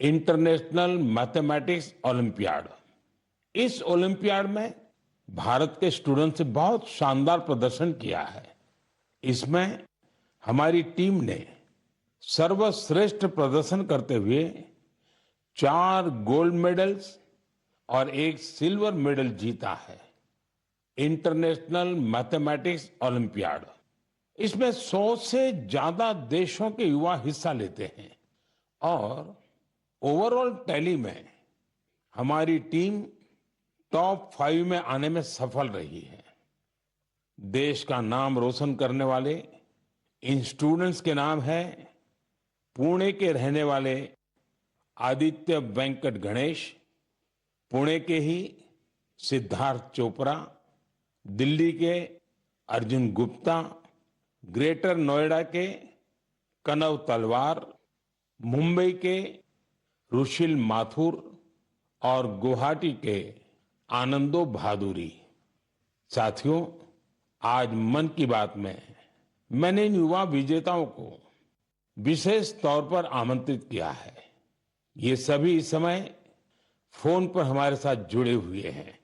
International mathematics olympiad. इस olympiad में भारत के स्टूडेंट्स ने बहुत शानदार प्रदर्शन किया है। इसमें हमारी टीम ने सर्वश्रेष्ठ प्रदर्शन करते हुए 4 गोल्ड मेडल्स और 1 सिल्वर मेडल जीता है। इंटरनेशनल मैथमेटिक्स ओलंपियाड, इसमें 100 से ज्यादा देशों के युवा हिस्सा लेते हैं और ओवरऑल टैली में हमारी टीम टॉप 5 में आने में सफल रही है। देश का नाम रोशन करने वाले इन स्टूडेंट्स के नाम है पुणे के रहने वाले आदित्य वेंकट गणेश, पुणे के ही सिद्धार्थ चोपड़ा, दिल्ली के अर्जुन गुप्ता, ग्रेटर नोएडा के कनव तलवार, मुंबई के रुशिल माथुर और गुवाहाटी के आनंदो भादुरी। साथियों, आज मन की बात में मैंने इन युवा विजेताओं को विशेष तौर पर आमंत्रित किया है। ये सभी इस समय फोन पर हमारे साथ जुड़े हुए हैं।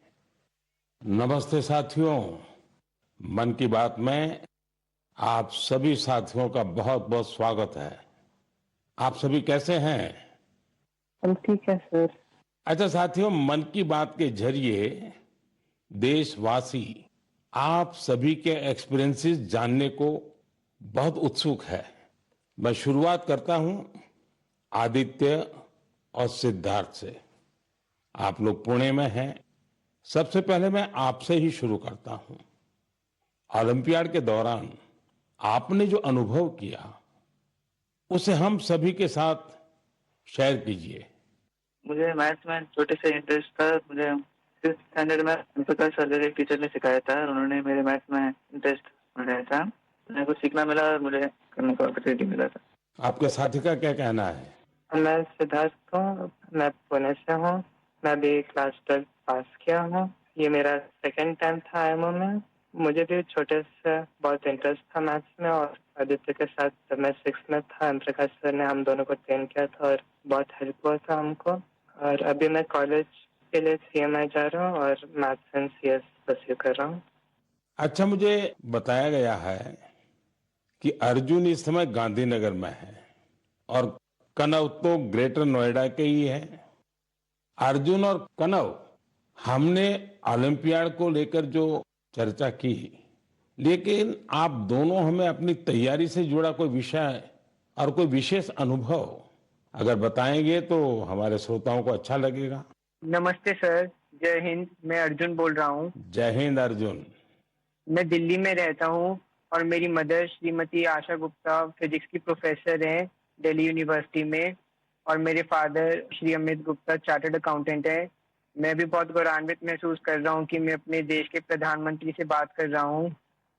नमस्ते साथियों, मन की बात में आप सभी साथियों का बहुत बहुत स्वागत है। आप सभी कैसे हैं? हम ठीक है सर। अच्छा साथियों, मन की बात के जरिए देशवासी आप सभी के एक्सपीरियंसेस जानने को बहुत उत्सुक है। मैं शुरुआत करता हूं आदित्य और सिद्धार्थ से। आप लोग पुणे में हैं। सबसे पहले मैं आपसे ही शुरू करता हूं। ओलंपियाड के दौरान आपने जो अनुभव किया उसे हम सभी के साथ शेयर कीजिए। मुझे मैथ्स में छोटे से इंटरेस्ट था। मुझे 5th स्टैंडर्ड में प्रकाश सर एक टीचर ने सिखाया था और उन्होंने मेरे मैथ्स में इंटरेस्ट बनाया था। मुझे कुछ सीखना मिला और मुझे करने का अपॉर्चुनिटी मिला था। आपके साथी का क्या कहना है? मैं सिद्धार्थ हूँ, मैं पुणे से हूँ। मैं भी क्लास 12 पास किया हूँ। ये मेरा सेकंड टाइम था आईएमओ में। मुझे भी छोटे से बहुत इंटरेस्ट था मैथ्स में और आदित्य के साथ जब मैं 6th में था प्रकाश सर ने हम दोनों को ट्रेन किया था और बहुत हेल्प हुआ था हमको। और अभी मैं कॉलेज के लिए सीएमआई जा रहा हूँ और मैथ्स एंड सीएस परस्यू कर रहा हूँ। अच्छा, मुझे बताया गया है कि अर्जुन इस समय गांधीनगर में है और कनव तो ग्रेटर नोएडा के ही है। अर्जुन और कनव, हमने ओलंपियाड को लेकर जो चर्चा की, लेकिन आप दोनों हमें अपनी तैयारी से जुड़ा कोई विषय और कोई विशेष अनुभव अगर बताएंगे तो हमारे श्रोताओं को अच्छा लगेगा। नमस्ते सर, जय हिंद। मैं अर्जुन बोल रहा हूँ। जय हिंद अर्जुन। मैं दिल्ली में रहता हूँ और मेरी मदर श्रीमती आशा गुप्ता फिजिक्स की प्रोफेसर हैं दिल्ली यूनिवर्सिटी में और मेरे father Shri Amit Gupta chartered accountant है। मैं भी बहुत गौरवान्वित महसूस कर रहा हूँ कि मैं अपने देश के प्रधानमंत्री से बात कर रहा हूँ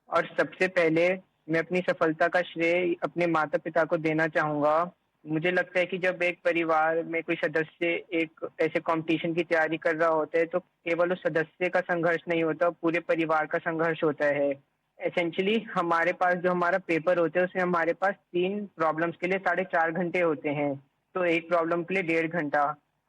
और सबसे पहले मैं अपनी सफलता का श्रेय अपने माता पिता को देना चाहूँगा। मुझे लगता है कि जब एक परिवार में कोई सदस्य एक ऐसे कंपटीशन की तैयारी कर रहा होता है तो केवल उस सदस्य का संघर्ष नहीं होता, पूरे परिवार का संघर्ष होता है। एसेंशियली हमारे पास जो हमारा पेपर होता है उसमें हमारे पास 3 प्रॉब्लम्स के लिए 4.5 घंटे होते हैं, तो एक प्रॉब्लम के लिए 1.5 घंटा।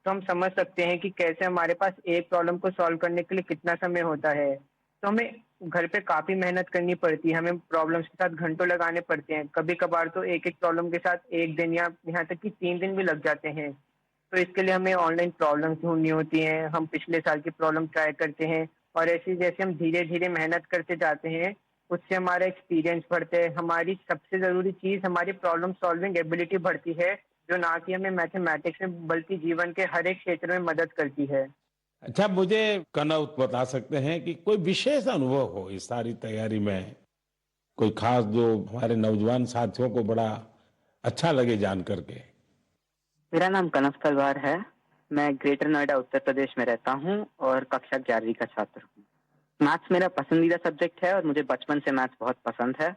तो हम समझ सकते हैं कि कैसे हमारे पास एक प्रॉब्लम को सॉल्व करने के लिए कितना समय होता है। तो हमें घर पे काफी मेहनत करनी पड़ती है, हमें प्रॉब्लम्स के साथ घंटों लगाने पड़ते हैं। कभी कभार तो एक एक प्रॉब्लम के साथ 1 दिन या यहाँ तक कि 3 दिन भी लग जाते हैं। तो इसके लिए हमें ऑनलाइन प्रॉब्लम्स ढूंढनी होती हैं, हम पिछले साल की प्रॉब्लम ट्राई करते हैं और ऐसे जैसे हम धीरे धीरे मेहनत करते जाते हैं उससे हमारा एक्सपीरियंस बढ़ता है। हमारी सबसे जरूरी चीज हमारी प्रॉब्लम सॉल्विंग एबिलिटी बढ़ती है, जो ना कि हमें मैथमेटिक्स में बल्कि जीवन के हर एक क्षेत्र में मदद करती है। अच्छा, मुझे कनव बता सकते हैं कि कोई विशेष अनुभव हो इस सारी तैयारी में, कोई खास जो हमारे नौजवान साथियों को बड़ा अच्छा लगे जान करके? मेरा नाम कनव तलवार है। मैं ग्रेटर नोएडा उत्तर प्रदेश में रहता हूँ और कक्षा 11वीं का छात्र हूँ। मैथ्स मेरा पसंदीदा सब्जेक्ट है और मुझे बचपन से मैथ्स बहुत पसंद है।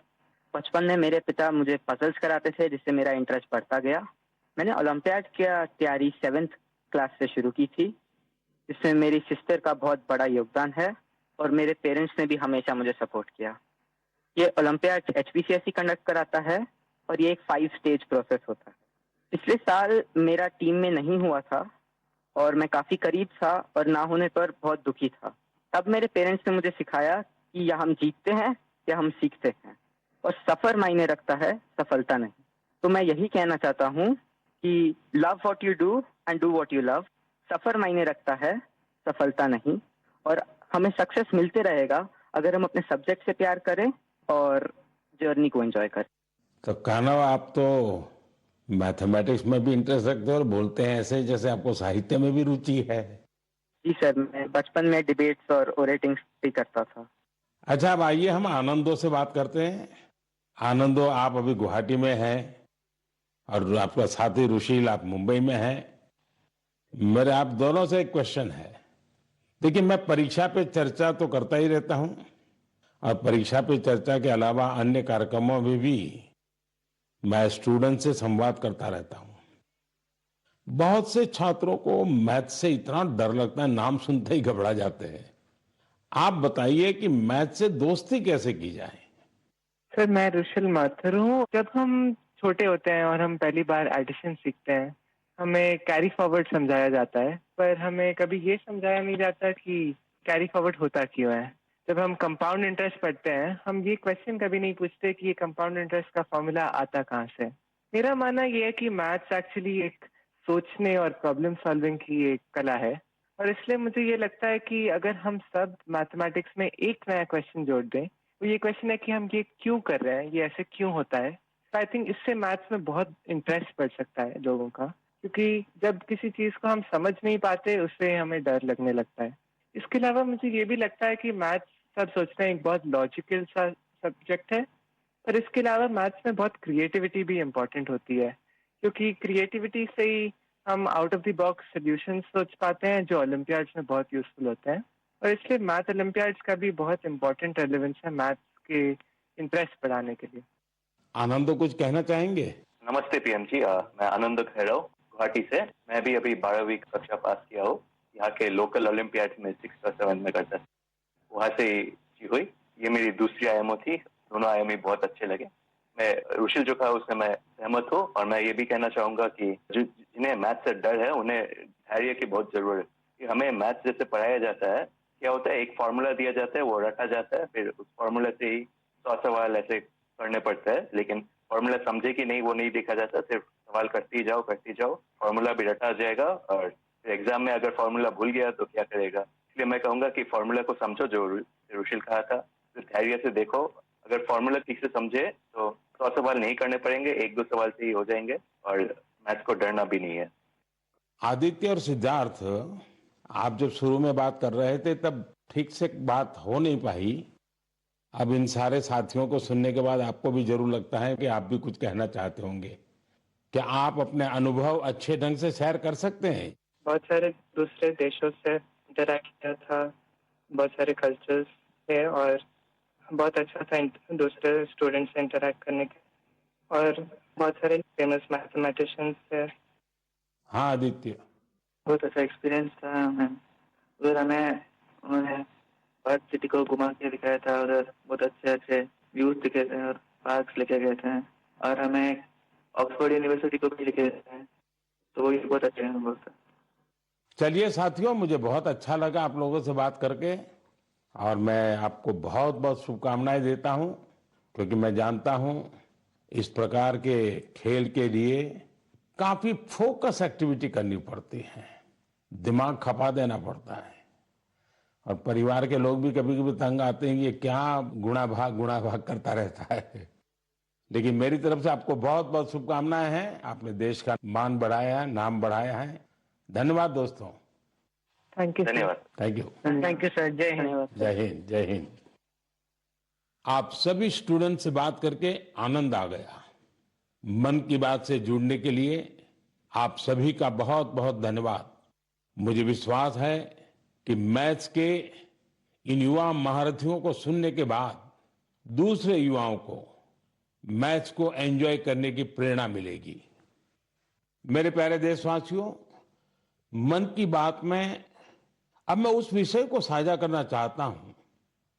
बचपन में मेरे पिता मुझे पजल्स कराते थे जिससे मेरा इंटरेस्ट बढ़ता गया। मैंने ओलंपियाड की तैयारी 7th क्लास से शुरू की थी, जिसमें मेरी सिस्टर का बहुत बड़ा योगदान है और मेरे पेरेंट्स ने भी हमेशा मुझे सपोर्ट किया। ये ओलंपियाड HPCSE कंडक्ट कराता है और ये एक 5 स्टेज प्रोसेस होता है, पिछले साल मेरा टीम में नहीं हुआ था और मैं काफी करीब था और ना होने पर बहुत दुखी था। तब मेरे पेरेंट्स ने मुझे सिखाया कि या हम जीतते हैं या हम सीखते हैं और सफर मायने रखता है, सफलता नहीं। तो मैं यही कहना चाहता हूँ कि love what you do and do what you love. सफर मायने रखता है, सफलता नहीं। और हमें सक्सेस मिलते रहेगा अगर हम अपने सब्जेक्ट से प्यार करें और जर्नी को एंजॉय करें। तो कान्हा, आप तो मैथमेटिक्स में भी इंटरेस्ट रखते हो और बोलते हैं ऐसे जैसे आपको साहित्य में भी रुचि है। जी सर, मैं बचपन में डिबेट्स और ओरेटिंग्स भी करता था। अच्छा, अब आइए हम आनंदो से बात करते हैं। आनंदो, आप अभी गुवाहाटी में हैं और आपका साथी रुशील आप मुंबई में हैं। मेरे आप दोनों से एक क्वेश्चन है। देखिए, मैं परीक्षा पे चर्चा तो करता ही रहता हूं और परीक्षा पे चर्चा के अलावा अन्य कार्यक्रमों में भी मैं स्टूडेंट से संवाद करता रहता हूं। बहुत से छात्रों को मैथ से इतना डर लगता है, नाम सुनते ही घबरा जाते हैं। आप बताइए कि मैथ से दोस्ती कैसे की जाए। सर, मैं रुशिल माथुर हूँ। जब हम छोटे होते हैं और हम पहली बार एडिशन सीखते हैं, हमें कैरी फॉरवर्ड समझाया जाता है, पर हमें कभी ये समझाया नहीं जाता कि कैरी फॉरवर्ड होता क्यों है। जब हम कंपाउंड इंटरेस्ट पढ़ते हैं, हम ये क्वेश्चन कभी नहीं पूछते कि ये कंपाउंड इंटरेस्ट का फॉर्मूला आता कहाँ से। मेरा मानना ये है कि मैथ्स एक्चुअली एक सोचने और प्रॉब्लम सॉल्विंग की एक कला है, और इसलिए मुझे ये लगता है कि अगर हम सब मैथमेटिक्स में एक नया क्वेश्चन जोड़ दें, तो ये क्वेश्चन है कि हम ये क्यों कर रहे हैं, ये ऐसे क्यों होता है। तो आई थिंक इससे मैथ्स में बहुत इंटरेस्ट बढ़ सकता है लोगों का, क्योंकि जब किसी चीज को हम समझ नहीं पाते, उससे हमें डर लगने लगता है। इसके अलावा मुझे ये भी लगता है कि मैथ्स, सब सोचते हैं, एक बहुत लॉजिकल सा सब्जेक्ट है, पर इसके अलावा मैथ्स में बहुत क्रिएटिविटी भी इम्पोर्टेंट होती है, क्योंकि क्रिएटिविटी से ही हम out of the box solution सोच पाते हैं, जो ओलंपियाड्स में बहुत यूजफुल होते हैं। और इसलिए मैथ ओलंपियाड्स का भी बहुत इम्पोर्टेंट रेलेवेंस है मैथ्स के इंटरेस्ट बढ़ाने के लिए। आनंदो, कुछ कहना चाहेंगे? नमस्ते पीएम जी, मैं आनंद खैरव गुवाहाटी से। मैं भी अभी 12वीं कक्षा पास किया हूँ। यहाँ के लोकल ओलंपियाड में 6 और 7 में करता था, वहाँ से ही हुई। ये मेरी दूसरी आईएमओ थी। दोनों आईएमओ बहुत अच्छे लगे। मैं रुशिल जो कहा उससे मैं सहमत हूँ, और मैं ये भी कहना चाहूंगा कि जिन्हें मैथ से डर है उन्हें धैर्य की बहुत जरूरत है। कि हमें मैथ जैसे पढ़ाया जाता है, क्या होता है, एक फॉर्मूला दिया जाता है, वो रटा जाता है, फिर उस फॉर्मूला से ही 100 सवाल ऐसे करने पड़ते हैं। लेकिन फॉर्मूला समझे कि नहीं वो नहीं देखा जाता, सिर्फ सवाल करते ही जाओ, फॉर्मूला भी रटा जाएगा, और फिर एग्जाम में अगर फॉर्मूला भूल गया तो क्या करेगा। इसलिए मैं कहूंगा कि फॉर्मूला को समझो, जो रुशिल कहा था, फिर धैर्य से देखो। अगर फॉर्मूला ठीक से समझे तो 100 सवाल नहीं करने पड़ेंगे, 1-2 सवाल से ही हो जाएंगे, और मैथ्स को डरना भी नहीं है। आदित्य और सिद्धार्थ, आप जब शुरू में बात कर रहे थे तब ठीक से बात हो नहीं पाई। अब इन सारे साथियों को सुनने के बाद आपको भी जरूर लगता है कि आप भी कुछ कहना चाहते होंगे। क्या आप अपने अनुभव अच्छे ढंग से शेयर कर सकते हैं? बहुत सारे दूसरे देशों से इंटरैक्ट किया था, बहुत सारे कल्चर्स थे, और बहुत अच्छा था दूसरे स्टूडेंट्स से इंटरैक्ट करने के, और बहुत सारे फेमस मैथमेटिशियंस थे। हाँ आदित्य। बहुत अच्छा एक्सपीरियंस था हमें। उधर हमें उन्होंने पार्क सिटी को घुमा के दिखाया था, उधर बहुत अच्छे अच्छे व्यूज दिखे थे और पार्क्स लेके गए थे, और हमें ऑक्सफोर्ड यूनिवर्सिटी को भी लेके गए थे, तो वो भी बहुत अच्छे अनुभव था। चलिए साथियों, मुझे बहुत अच्छा लगा आप लोगों से बात करके, और मैं आपको बहुत बहुत शुभकामनाएं देता हूं, क्योंकि मैं जानता हूं इस प्रकार के खेल के लिए काफी फोकस एक्टिविटी करनी पड़ती है, दिमाग खपा देना पड़ता है, और परिवार के लोग भी कभी कभी तंग आते हैं कि ये क्या गुणा भाग करता रहता है। लेकिन मेरी तरफ से आपको बहुत बहुत शुभकामनाएं हैं। आपने देश का मान बढ़ाया है, नाम बढ़ाया है। धन्यवाद दोस्तों। थैंक यू, धन्यवाद। Thank you. Thank you sir. जय हिंद। जय हिंद, जय हिंद। आप सभी स्टूडेंट से बात करके आनंद आ गया। मन की बात से जुड़ने के लिए आप सभी का बहुत बहुत धन्यवाद। मुझे विश्वास है कि मैथ्स के इन युवा महारथियों को सुनने के बाद दूसरे युवाओं को मैथ्स को एंजॉय करने की प्रेरणा मिलेगी। मेरे प्यारे देशवासियों, मन की बात में अब मैं उस विषय को साझा करना चाहता हूं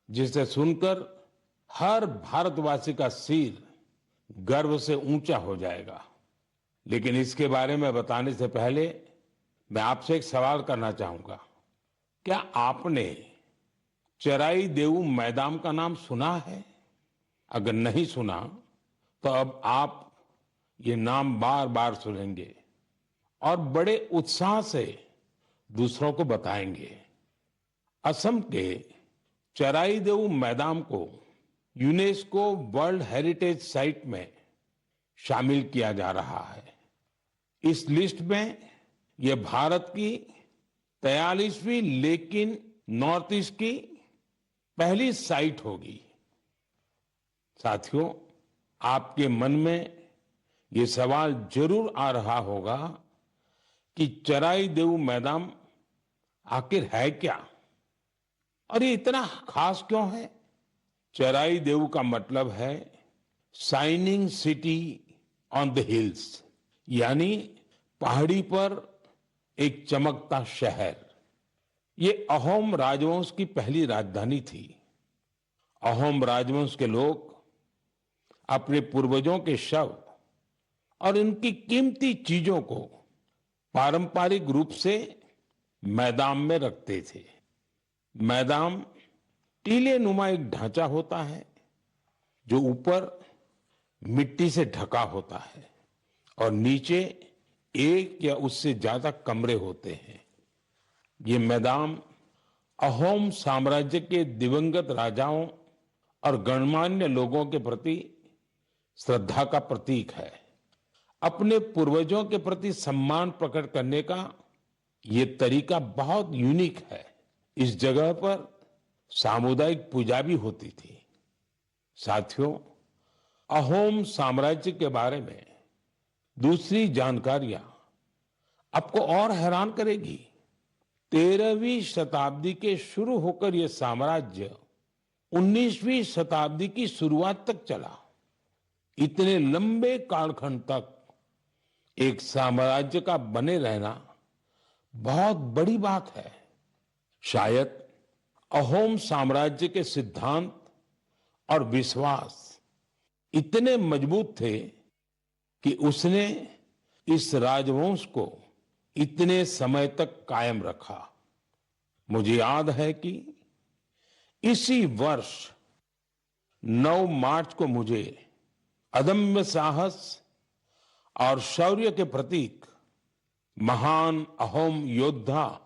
जिसे सुनकर हर भारतवासी का सिर गर्व से ऊंचा हो जाएगा। लेकिन इसके बारे में बताने से पहले मैं आपसे एक सवाल करना चाहूंगा। क्या आपने चराई देऊ मैदान का नाम सुना है? अगर नहीं सुना तो अब आप ये नाम बार बार सुनेंगे और बड़े उत्साह से दूसरों को बताएंगे। असम के चराई देऊ मैदान को यूनेस्को वर्ल्ड हेरिटेज साइट में शामिल किया जा रहा है। इस लिस्ट में यह भारत की 43वीं लेकिन नॉर्थ ईस्ट की पहली साइट होगी। साथियों, आपके मन में ये सवाल जरूर आ रहा होगा कि चराई देऊ मैदान आखिर है क्या और ये इतना खास क्यों है? चराई देऊ का मतलब है shining city on the hills, यानी पहाड़ी पर एक चमकता शहर। ये अहोम राजवंश की पहली राजधानी थी। अहोम राजवंश के लोग अपने पूर्वजों के शव और उनकी कीमती चीजों को पारंपरिक रूप से मैदान में रखते थे। मैदान टीले नुमा एक ढांचा होता है जो ऊपर मिट्टी से ढका होता है और नीचे एक या उससे ज्यादा कमरे होते हैं। ये मैदान अहोम साम्राज्य के दिवंगत राजाओं और गणमान्य लोगों के प्रति श्रद्धा का प्रतीक है। अपने पूर्वजों के प्रति सम्मान प्रकट करने का ये तरीका बहुत यूनिक है। इस जगह पर सामुदायिक पूजा भी होती थी। साथियों, अहोम साम्राज्य के बारे में दूसरी जानकारियां आपको और हैरान करेगी। 13वीं शताब्दी के शुरू होकर यह साम्राज्य 19वीं शताब्दी की शुरुआत तक चला। इतने लंबे कालखंड तक एक साम्राज्य का बने रहना बहुत बड़ी बात है। शायद अहोम साम्राज्य के सिद्धांत और विश्वास इतने मजबूत थे कि उसने इस राजवंश को इतने समय तक कायम रखा। मुझे याद है कि इसी वर्ष 9 मार्च को मुझे अदम्य साहस और शौर्य के प्रतीक महान अहोम योद्धा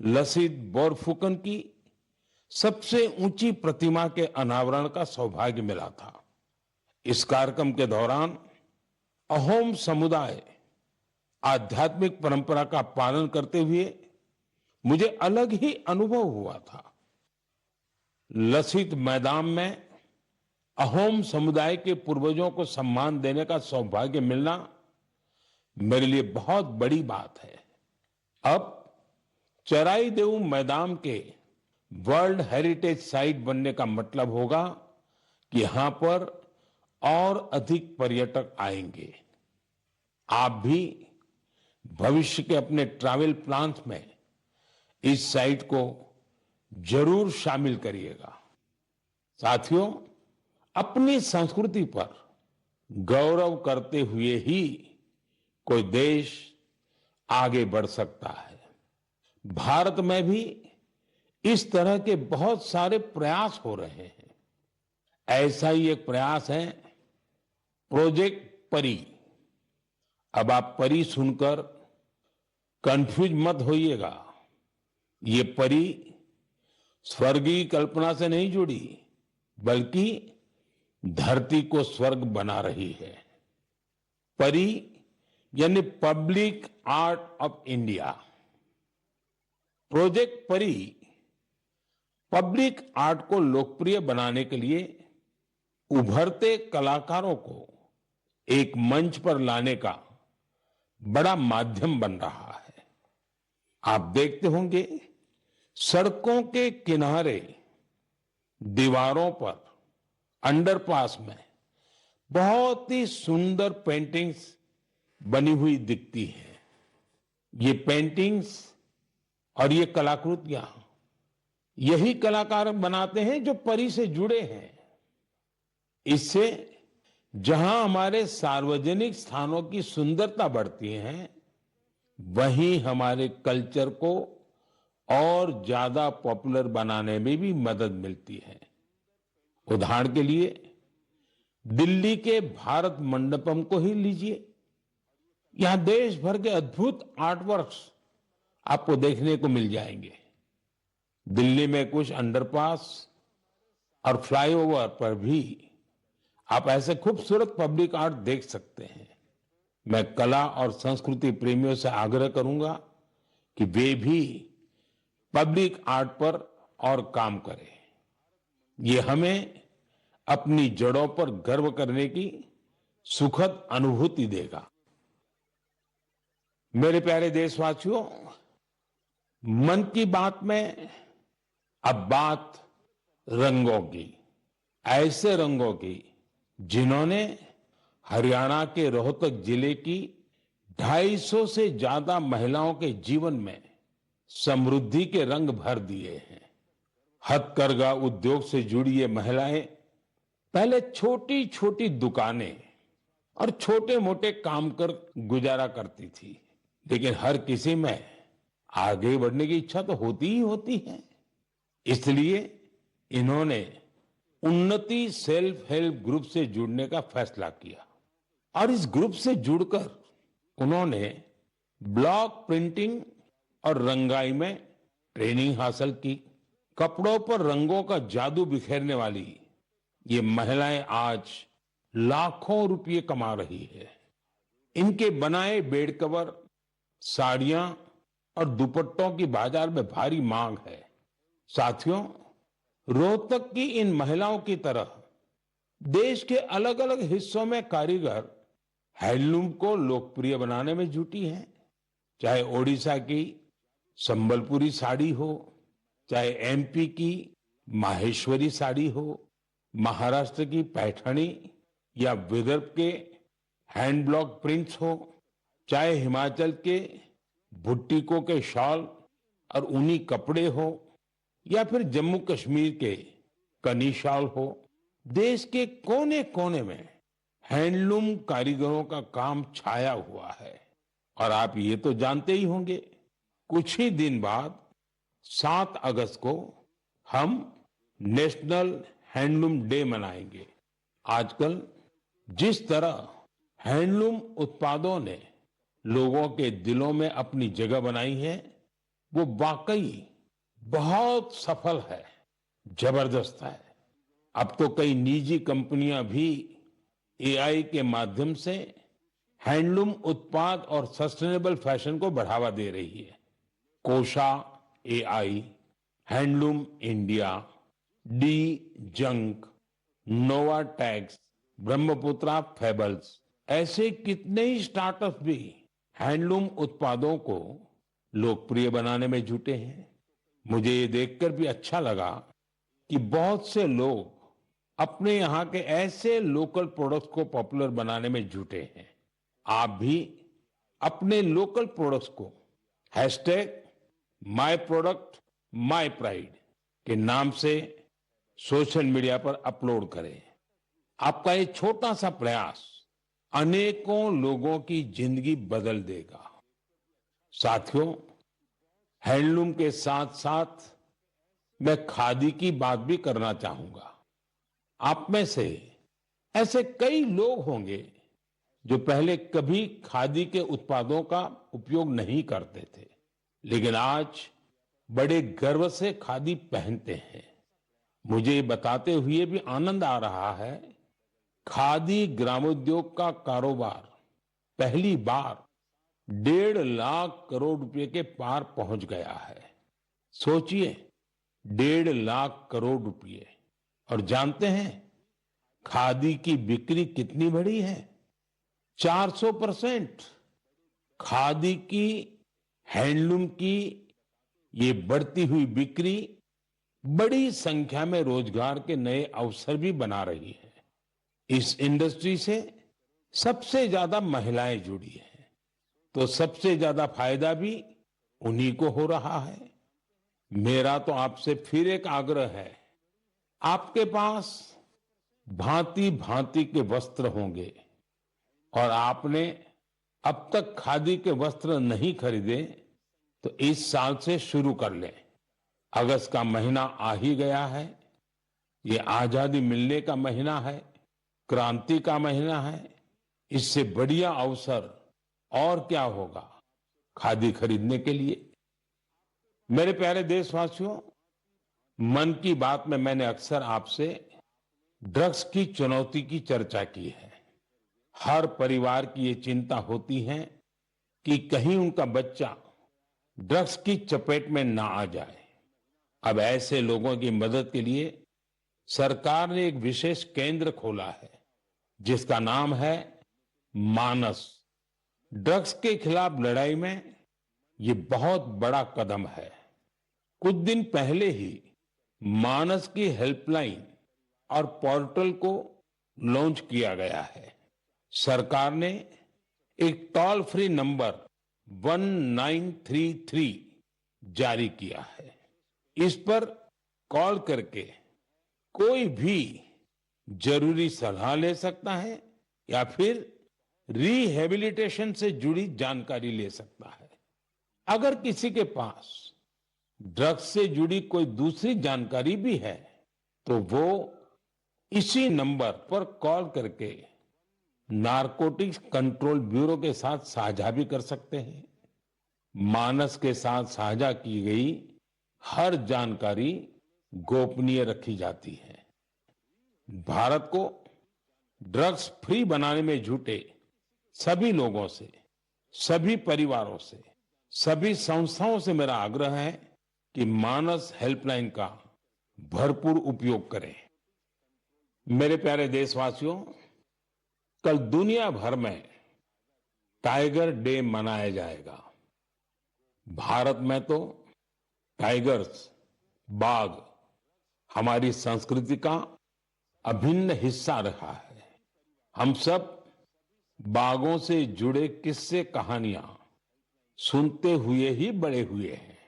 लसित बोरफुकन की सबसे ऊंची प्रतिमा के अनावरण का सौभाग्य मिला था। इस कार्यक्रम के दौरान अहोम समुदाय आध्यात्मिक परंपरा का पालन करते हुए मुझे अलग ही अनुभव हुआ था। लसित मैदान में अहोम समुदाय के पूर्वजों को सम्मान देने का सौभाग्य मिलना मेरे लिए बहुत बड़ी बात है। अब चराई देऊ मैदान के वर्ल्ड हेरिटेज साइट बनने का मतलब होगा कि यहां पर और अधिक पर्यटक आएंगे। आप भी भविष्य के अपने ट्रैवल प्लान्स में इस साइट को जरूर शामिल करिएगा। साथियों, अपनी संस्कृति पर गौरव करते हुए ही कोई देश आगे बढ़ सकता है। भारत में भी इस तरह के बहुत सारे प्रयास हो रहे हैं। ऐसा ही एक प्रयास है प्रोजेक्ट परी। अब आप परी सुनकर कंफ्यूज मत होइएगा। ये परी स्वर्गीय कल्पना से नहीं जुड़ी, बल्कि धरती को स्वर्ग बना रही है। परी यानी public art of India. Project परी पब्लिक आर्ट को लोकप्रिय बनाने के लिए उभरते कलाकारों को एक मंच पर लाने का बड़ा माध्यम बन रहा है। आप देखते होंगे सड़कों के किनारे, दीवारों पर, अंडरपास में बहुत ही सुंदर पेंटिंग्स बनी हुई दिखती है। ये पेंटिंग्स और ये कलाकृतियां यही कलाकार बनाते हैं जो परी से जुड़े हैं। इससे जहां हमारे सार्वजनिक स्थानों की सुंदरता बढ़ती है, वहीं हमारे कल्चर को और ज्यादा पॉपुलर बनाने में भी मदद मिलती है। उदाहरण के लिए दिल्ली के भारत मंडपम को ही लीजिए। यहां देश भर के अद्भुत आर्ट वर्क्स आपको देखने को मिल जाएंगे। दिल्ली में कुछ अंडरपास और फ्लाईओवर पर भी आप ऐसे खूबसूरत पब्लिक आर्ट देख सकते हैं। मैं कला और संस्कृति प्रेमियों से आग्रह करूंगा कि वे भी पब्लिक आर्ट पर और काम करें। ये हमें अपनी जड़ों पर गर्व करने की सुखद अनुभूति देगा। मेरे प्यारे देशवासियों, मन की बात में अब बात रंगों की, ऐसे रंगों की जिन्होंने हरियाणा के रोहतक जिले की 250 से ज्यादा महिलाओं के जीवन में समृद्धि के रंग भर दिए हैं। हथकरघा उद्योग से जुड़ी ये महिलाएं पहले छोटी छोटी दुकानें और छोटे मोटे काम कर गुजारा करती थी, लेकिन हर किसी में आगे बढ़ने की इच्छा तो होती ही होती है। इसलिए इन्होंने उन्नति सेल्फ हेल्प ग्रुप से जुड़ने का फैसला किया और इस ग्रुप से जुड़कर उन्होंने ब्लॉक प्रिंटिंग और रंगाई में ट्रेनिंग हासिल की। कपड़ों पर रंगों का जादू बिखेरने वाली ये महिलाएं आज लाखों रुपए कमा रही है। इनके बनाए बेड कवर, साड़ियां और दुपट्टों की बाजार में भारी मांग है। साथियों, रोहतक की इन महिलाओं की तरह देश के अलग अलग हिस्सों में कारीगर हैंडलूम को लोकप्रिय बनाने में जुटी हैं। चाहे ओडिशा की संबलपुरी साड़ी हो, चाहे एमपी की माहेश्वरी साड़ी हो, महाराष्ट्र की पैठणी या विदर्भ के हैंड ब्लॉक प्रिंट्स हो, चाहे हिमाचल के भुट्टिकों के शॉल और ऊनी कपड़े हो, या फिर जम्मू कश्मीर के कनी शॉल हो, देश के कोने कोने में हैंडलूम कारीगरों का काम छाया हुआ है। और आप ये तो जानते ही होंगे, कुछ ही दिन बाद 7 अगस्त को हम नेशनल हैंडलूम डे मनाएंगे। आजकल जिस तरह हैंडलूम उत्पादों ने लोगों के दिलों में अपनी जगह बनाई है, वो वाकई बहुत सफल है, जबरदस्त है। अब तो कई निजी कंपनियां भी एआई के माध्यम से हैंडलूम उत्पाद और सस्टेनेबल फैशन को बढ़ावा दे रही है। Kosha AI, handloom India, D junk, Nova tax, Brahmaputra fables, ऐसे कितने ही स्टार्टअप भी हैंडलूम उत्पादों को लोकप्रिय बनाने में जुटे हैं। मुझे ये देखकर भी अच्छा लगा कि बहुत से लोग अपने यहाँ के ऐसे लोकल प्रोडक्ट्स को पॉपुलर बनाने में जुटे हैं। आप भी अपने लोकल प्रोडक्ट्स को #MyProductMyPride के नाम से सोशल मीडिया पर अपलोड करें। आपका ये छोटा सा प्रयास अनेकों लोगों की जिंदगी बदल देगा। साथियों, हैंडलूम के साथ साथ मैं खादी की बात भी करना चाहूंगा। आप में से ऐसे कई लोग होंगे जो पहले कभी खादी के उत्पादों का उपयोग नहीं करते थे, लेकिन आज बड़े गर्व से खादी पहनते हैं। मुझे बताते हुए भी आनंद आ रहा है, खादी ग्रामोद्योग का कारोबार पहली बार 1.5 लाख करोड़ रुपए के पार पहुंच गया है। सोचिए, 1.5 लाख करोड़ रुपए। और जानते हैं खादी की बिक्री कितनी बढ़ी है? 400%। खादी की, हैंडलूम की ये बढ़ती हुई बिक्री बड़ी संख्या में रोजगार के नए अवसर भी बना रही है। इस इंडस्ट्री से सबसे ज्यादा महिलाएं जुड़ी हैं, तो सबसे ज्यादा फायदा भी उन्हीं को हो रहा है। मेरा तो आपसे फिर एक आग्रह है, आपके पास भांति भांति के वस्त्र होंगे और आपने अब तक खादी के वस्त्र नहीं खरीदे तो इस साल से शुरू कर लें। अगस्त का महीना आ ही गया है। ये आजादी मिलने का महीना है, क्रांति का महीना है। इससे बढ़िया अवसर और क्या होगा खादी खरीदने के लिए। मेरे प्यारे देशवासियों, मन की बात में मैंने अक्सर आपसे ड्रग्स की चुनौती की चर्चा की है। हर परिवार की ये चिंता होती है कि कहीं उनका बच्चा ड्रग्स की चपेट में ना आ जाए। अब ऐसे लोगों की मदद के लिए सरकार ने एक विशेष केंद्र खोला है जिसका नाम है मानस। ड्रग्स के खिलाफ लड़ाई में ये बहुत बड़ा कदम है। कुछ दिन पहले ही मानस की हेल्पलाइन और पोर्टल को लॉन्च किया गया है। सरकार ने एक टोल फ्री नंबर 1933 जारी किया है। इस पर कॉल करके कोई भी जरूरी सलाह ले सकता है या फिर रिहेबिलिटेशन से जुड़ी जानकारी ले सकता है। अगर किसी के पास ड्रग्स से जुड़ी कोई दूसरी जानकारी भी है तो वो इसी नंबर पर कॉल करके नारकोटिक्स कंट्रोल ब्यूरो के साथ साझा भी कर सकते हैं। मानस के साथ साझा की गई हर जानकारी गोपनीय रखी जाती है। भारत को ड्रग्स फ्री बनाने में जुटे सभी लोगों से, सभी परिवारों से, सभी संस्थाओं से मेरा आग्रह है कि मानस हेल्पलाइन का भरपूर उपयोग करें। मेरे प्यारे देशवासियों, कल दुनिया भर में टाइगर डे मनाया जाएगा। भारत में तो टाइगर्स, बाघ हमारी संस्कृति का अभिन्न हिस्सा रहा है। हम सब बाघों से जुड़े किस्से कहानियां सुनते हुए ही बड़े हुए हैं।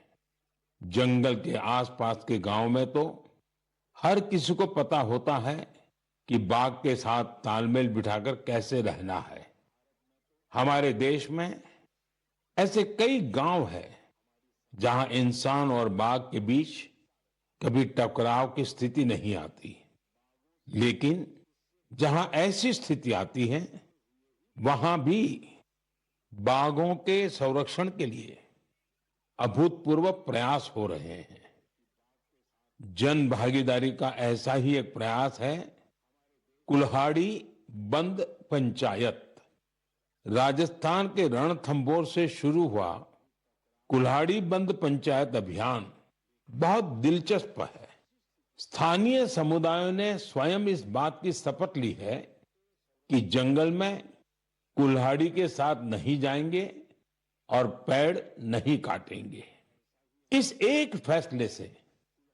जंगल के आसपास के गांव में तो हर किसी को पता होता है कि बाघ के साथ तालमेल बिठाकर कैसे रहना है। हमारे देश में ऐसे कई गांव हैं जहां इंसान और बाघ के बीच कभी टकराव की स्थिति नहीं आती, लेकिन जहां ऐसी स्थिति आती है वहां भी बाघों के संरक्षण के लिए अभूतपूर्व प्रयास हो रहे हैं। जन भागीदारी का ऐसा ही एक प्रयास है कुल्हाड़ी बंद पंचायत। राजस्थान के रणथंभौर से शुरू हुआ कुल्हाड़ी बंद पंचायत अभियान बहुत दिलचस्प है। स्थानीय समुदायों ने स्वयं इस बात की शपथ ली है कि जंगल में कुल्हाड़ी के साथ नहीं जाएंगे और पेड़ नहीं काटेंगे। इस एक फैसले से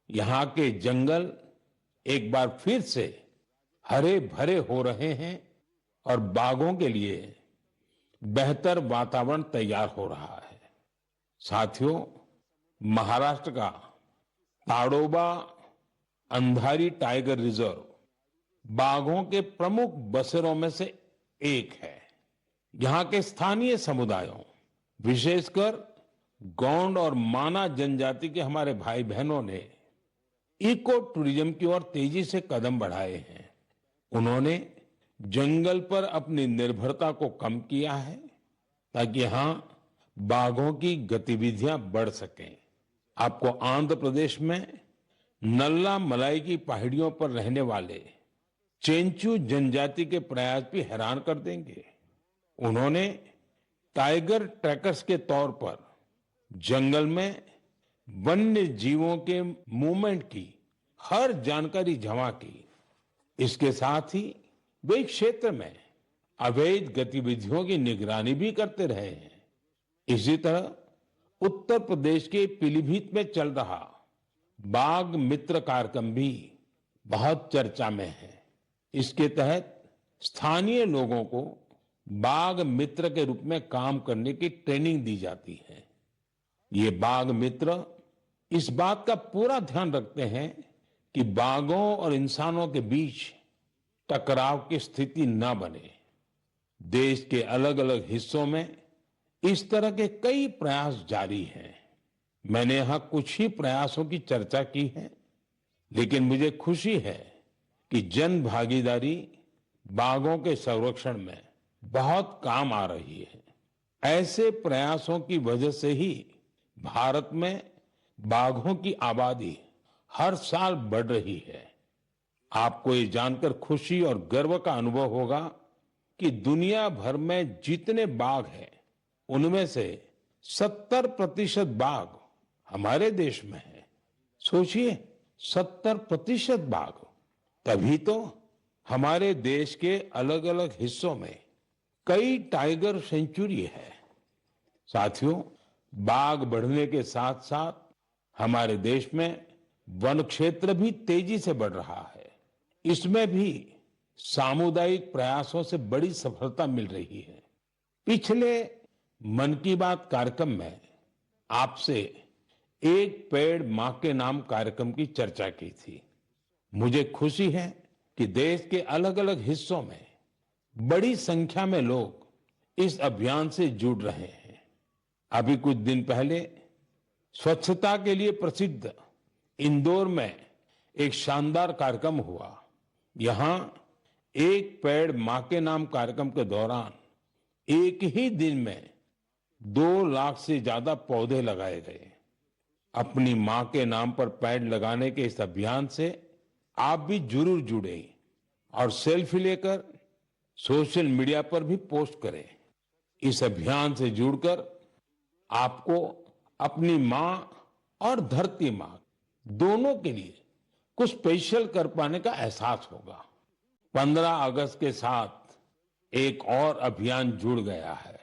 यहाँ के जंगल एक बार फिर से हरे भरे हो रहे हैं और बाघों के लिए बेहतर वातावरण तैयार हो रहा है। साथियों, महाराष्ट्र का ताडोबा अंधारी टाइगर रिजर्व बाघों के प्रमुख बसेरों में से एक है। यहाँ के स्थानीय समुदायों, विशेषकर गोंड और माना जनजाति के हमारे भाई बहनों ने इको टूरिज्म की ओर तेजी से कदम बढ़ाए हैं। उन्होंने जंगल पर अपनी निर्भरता को कम किया है ताकि यहाँ बाघों की गतिविधियां बढ़ सकें। आपको आंध्र प्रदेश में नल्ला मलाई की पहाड़ियों पर रहने वाले चेंचू जनजाति के प्रयास भी हैरान कर देंगे। उन्होंने टाइगर ट्रैकर्स के तौर पर जंगल में वन्य जीवों के मूवमेंट की हर जानकारी जमा की। इसके साथ ही वे इस क्षेत्र में अवैध गतिविधियों की निगरानी भी करते रहे हैं। इसी तरह उत्तर प्रदेश के पीलीभीत में चल रहा बाघ मित्र कार्यक्रम भी बहुत चर्चा में है। इसके तहत स्थानीय लोगों को बाघ मित्र के रूप में काम करने की ट्रेनिंग दी जाती है। ये बाघ मित्र इस बात का पूरा ध्यान रखते हैं कि बाघों और इंसानों के बीच टकराव की स्थिति न बने। देश के अलग अलग हिस्सों में इस तरह के कई प्रयास जारी हैं। मैंने यहां कुछ ही प्रयासों की चर्चा की है, लेकिन मुझे खुशी है कि जन भागीदारी बाघों के संरक्षण में बहुत काम आ रही है। ऐसे प्रयासों की वजह से ही भारत में बाघों की आबादी हर साल बढ़ रही है। आपको ये जानकर खुशी और गर्व का अनुभव होगा कि दुनिया भर में जितने बाघ हैं, उनमें से 70% बाघ हमारे देश में है। सोचिए, 70% बाघ। तभी तो हमारे देश के अलग अलग हिस्सों में कई टाइगर सेंचुरी है। साथियों, बाघ बढ़ने के साथ साथ हमारे देश में वन क्षेत्र भी तेजी से बढ़ रहा है। इसमें भी सामुदायिक प्रयासों से बड़ी सफलता मिल रही है। पिछले मन की बात कार्यक्रम में आपसे एक पेड़ मां के नाम कार्यक्रम की चर्चा की थी। मुझे खुशी है कि देश के अलग अलग हिस्सों में बड़ी संख्या में लोग इस अभियान से जुड़ रहे हैं। अभी कुछ दिन पहले स्वच्छता के लिए प्रसिद्ध इंदौर में एक शानदार कार्यक्रम हुआ। यहां एक पेड़ मां के नाम कार्यक्रम के दौरान एक ही दिन में 2 लाख से ज्यादा पौधे लगाए गए। अपनी मां के नाम पर पेड़ लगाने के इस अभियान से आप भी जरूर जुड़े और सेल्फी लेकर सोशल मीडिया पर भी पोस्ट करें। इस अभियान से जुड़कर आपको अपनी मां और धरती मां दोनों के लिए कुछ स्पेशल कर पाने का एहसास होगा। 15 अगस्त के साथ एक और अभियान जुड़ गया है,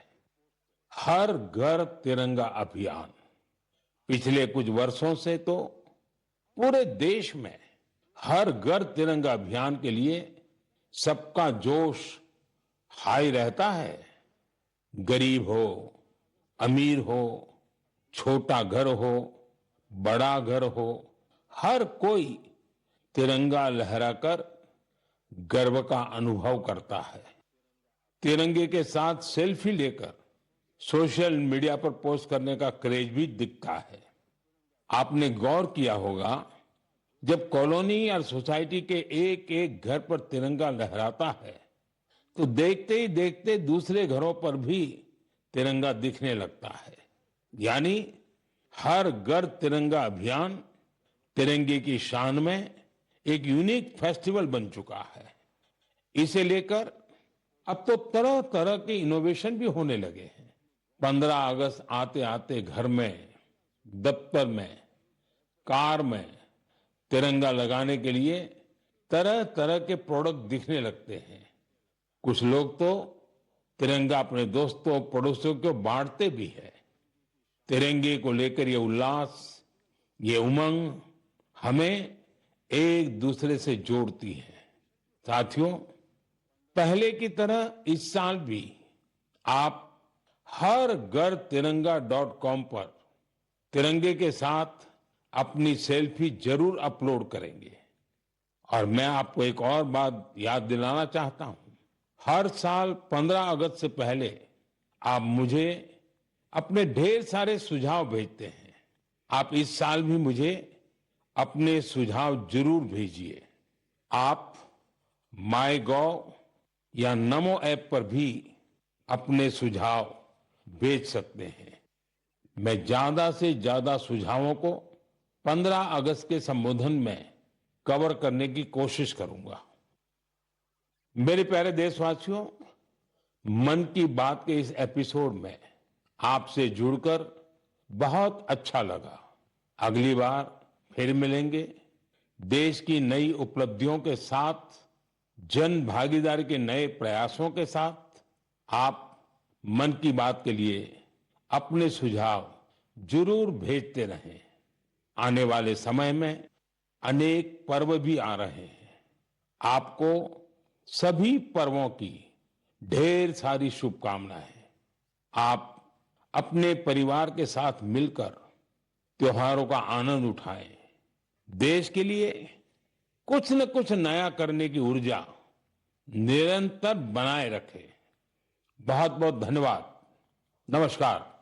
हर घर तिरंगा अभियान। पिछले कुछ वर्षों से तो पूरे देश में हर घर तिरंगा अभियान के लिए सबका जोश हाई रहता है। गरीब हो, अमीर हो, छोटा घर हो, बड़ा घर हो, हर कोई तिरंगा लहराकर गर्व का अनुभव करता है। तिरंगे के साथ सेल्फी लेकर सोशल मीडिया पर पोस्ट करने का क्रेज भी दिखता है। आपने गौर किया होगा, जब कॉलोनी या सोसाइटी के एक एक घर पर तिरंगा लहराता है तो देखते ही देखते दूसरे घरों पर भी तिरंगा दिखने लगता है। यानी हर घर तिरंगा अभियान तिरंगे की शान में एक यूनिक फेस्टिवल बन चुका है। इसे लेकर अब तो तरह तरह के इनोवेशन भी होने लगे हैं। 15 अगस्त आते आते घर में, दफ्तर में, कार में तिरंगा लगाने के लिए तरह तरह के प्रोडक्ट दिखने लगते हैं। कुछ लोग तो तिरंगा अपने दोस्तों पड़ोसियों को बांटते भी है। तिरंगे को लेकर ये उल्लास, ये उमंग हमें एक दूसरे से जोड़ती है। साथियों, पहले की तरह इस साल भी आप हर घर तिरंगा.com पर तिरंगे के साथ अपनी सेल्फी जरूर अपलोड करेंगे। और मैं आपको एक और बात याद दिलाना चाहता हूं। हर साल 15 अगस्त से पहले आप मुझे अपने ढेर सारे सुझाव भेजते हैं। आप इस साल भी मुझे अपने सुझाव जरूर भेजिए। आप माईगॉव या नमो ऐप पर भी अपने सुझाव भेज सकते हैं। मैं ज्यादा से ज्यादा सुझावों को 15 अगस्त के संबोधन में कवर करने की कोशिश करूंगा। मेरे प्यारे देशवासियों, मन की बात के इस एपिसोड में आपसे जुड़कर बहुत अच्छा लगा। अगली बार फिर मिलेंगे देश की नई उपलब्धियों के साथ, जन भागीदारी के नए प्रयासों के साथ। आप मन की बात के लिए अपने सुझाव जरूर भेजते रहें। आने वाले समय में अनेक पर्व भी आ रहे हैं। आपको सभी पर्वों की ढेर सारी शुभकामनाएं। आप अपने परिवार के साथ मिलकर त्योहारों का आनंद उठाएं। देश के लिए कुछ न कुछ नया करने की ऊर्जा निरंतर बनाए रखे। बहुत बहुत धन्यवाद। नमस्कार।